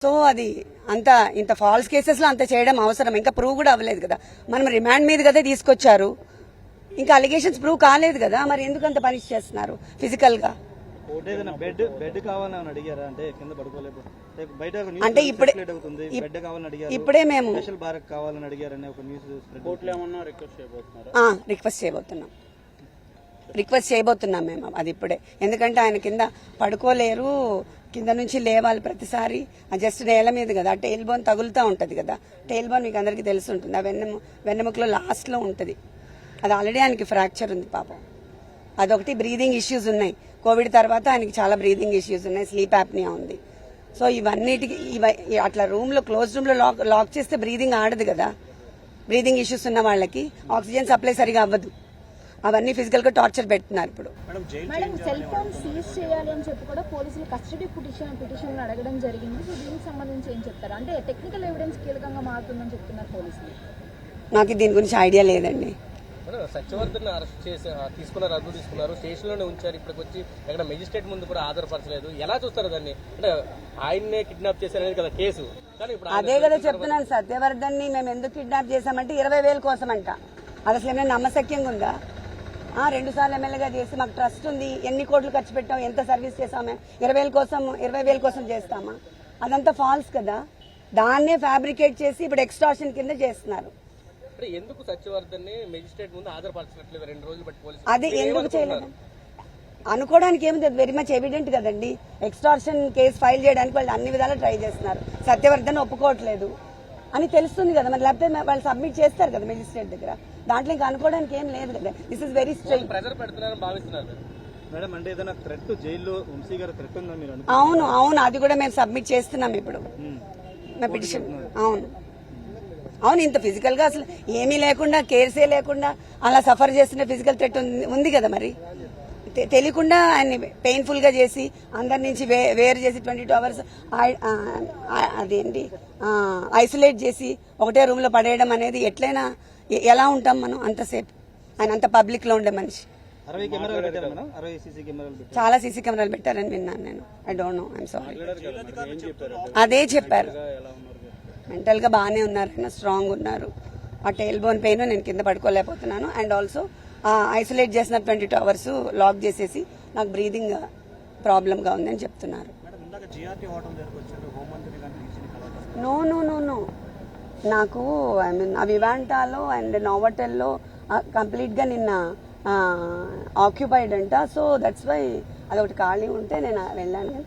So అది అంత ఇంత ఫాల్స్ కేసెస్ లో అంత చేయడం అవసరం, ఇంకా ప్రూవ్ కూడా అవ్వలేదు కదా, మనం రిమాండ్ మీద కదా తీసుకొచ్చారు, ఇంకా అలిగేషన్స్ ప్రూవ్ కాలేదు కదా, మరి ఎందుకు అంత పనిష్ చేస్తున్నారు ఫిజికల్ గా? అంటే ఇప్పుడే మేము రిక్వెస్ట్ చేయబోతున్నాం మేము అది ఇప్పుడే, ఎందుకంటే ఆయన కింద పడుకోలేరు, కింద నుంచి లేవాలి ప్రతిసారి, జస్ట్ నేల మీద కదా, టెయిల్ బోన్ తగులుతూ ఉంటుంది కదా, టెయిల్ బోన్ మీకు అందరికీ తెలిసి ఉంటుంది, ఆ వెన్నెముకలో లాస్ట్లో ఉంటుంది, అది ఆల్రెడీ ఆయనకి ఫ్రాక్చర్ ఉంది పాపం, అదొకటి. బ్రీదింగ్ ఇష్యూస్ ఉన్నాయి, కోవిడ్ తర్వాత ఆయనకి చాలా బ్రీదింగ్ ఇష్యూస్ ఉన్నాయి, స్లీప్ యాప్నియా ఉంది. సో ఇవన్నిటికి అట్లా క్లోజ్ రూమ్ లో లాక్ చేస్తే బ్రీదింగ్ ఆడదు కదా, బ్రీదింగ్ ఇష్యూస్ ఉన్న వాళ్ళకి ఆక్సిజన్ సప్లై సరిగా అవ్వదు, అవన్నీ ఫిజికల్ గా టార్చర్ పెడుతున్నారు ఇప్పుడు. మేడం సెల్ ఫోన్ సీజ్ చేయాలి అని చెప్పి కూడా పోలీసులు కస్టడీ పిటిషన్ అడగడం జరిగింది. సో దీనికి సంబంధించి ఏం చెప్తారు? అంటే టెక్నికల్ ఎవిడెన్స్ కీలకంగా మారుతుందని చెప్తున్నారు పోలీసులు. నాకు దీని గురించి ఐడియా లేదండి. సత్యవర్ధన్ అరెస్ట్ చేసి తీసుకున్నారు, అదుపు తీసుకున్నారు, స్టేషన్ లోనే ఉంచారు, ఇప్పటికి వచ్చి ఎక్కడ మెజిస్ట్రేట్ ముందు కూడా ఆధారపరచలేదు. ఎలా చూస్తారు దాన్ని? అంటే ఆయన్నే కిడ్నాప్ చేశారనేది కదా కేసు, కానీ ఇప్పుడు అదే కదా చెప్తున్నాను, సత్యవర్ధన్ ని మేము ఎందుకు కిడ్నాప్ చేశామంటే 20,000 కోసం అంట. అది అసలు ఏమైనా నమ్మశక్యంగా ఉందా? 2 సార్లు ఎమ్మెల్యేగా చేసి మాకు ట్రస్ట్ ఉంది, ఎన్ని కోట్లు ఖర్చు పెట్టాం, ఎంత సర్వీస్ చేసామే, 20,000 కోసం చేస్తామా? అదంతా ఫాల్స్ కదా, దాన్నే ఫ్యాబ్రికేట్ చేసి ఇప్పుడు ఎక్స్టార్షన్ కింద చేస్తున్నారు. ఎందుకు సత్యవర్ధన్ మెజిస్ట్రేట్ ముందు ఆధారపరచట్లేదు 2 రోజులు బట్టి పోలీసులు? అది ఎందుకు చేయలేదు అనుకోవడానికి ఏముంది, వెరీ మచ్ ఎవిడెంట్ కదండి. ఎక్స్టార్షన్ కేసు ఫైల్ చేయడానికి వాళ్ళు అన్ని విధాలా ట్రై చేస్తున్నారు, సత్యవర్ధన్ ఒప్పుకోవట్లేదు అని తెలుస్తుంది కదా, మరి లేకపోతే వాళ్ళు సబ్మిట్ చేస్తారు కదా మెజిస్ట్రేట్ దగ్గర, దాంట్లో ఇంకా అనుకోవడానికి ఏం లేదు కదా. This is very straight. అవును, అది కూడా మేము సబ్మిట్ చేస్తున్నాం ఇప్పుడు పిటిషన్. అవును, ఇంత ఫిజికల్ గా అసలు ఏమీ లేకుండా, కేర్సే లేకుండా అలా సఫర్ చేస్తున్న ఫిజికల్ థ్రెట్ ఉంది కదా, మరి తెలియకుండా ఆయన్ని పెయిన్ఫుల్ గా చేసి అందరి నుంచి వేరు చేసి 22 hours అదేంటి ఐసోలేట్ చేసి ఒకటే రూమ్ లో పడేయడం అనేది ఎట్లయినా, ఎలా ఉంటాం మనం అంతసేపు? ఆయన అంత పబ్లిక్ లో ఉండే మనిషి. చాలా సీసీ కెమెరాలు పెట్టారని విన్నాను నేను. I don't know, I'm sorry. అదే చెప్పారు, మెంటల్ గా బాగానే ఉన్నారు, ఆయన స్ట్రాంగ్ ఉన్నారు. ఆ టెయిల్ బోన్ పెయిన్, నేను కింద పడుకోలేకపోతున్నాను, అండ్ ఆల్సో ఐసోలేట్ చేసిన 22 hours లాక్ చేసేసి నాకు బ్రీదింగ్ ప్రాబ్లమ్ గా ఉందని చెప్తున్నారు. నో నాకు ఐ మీన్ వివాంటాలో అండ్ నోవాటెల్లో కంప్లీట్ గా నిన్న ఆక్యుపైడ్ అంట, సో దట్స్ వై అదొకటి ఖాళీ ఉంటే నేను వెళ్ళాను.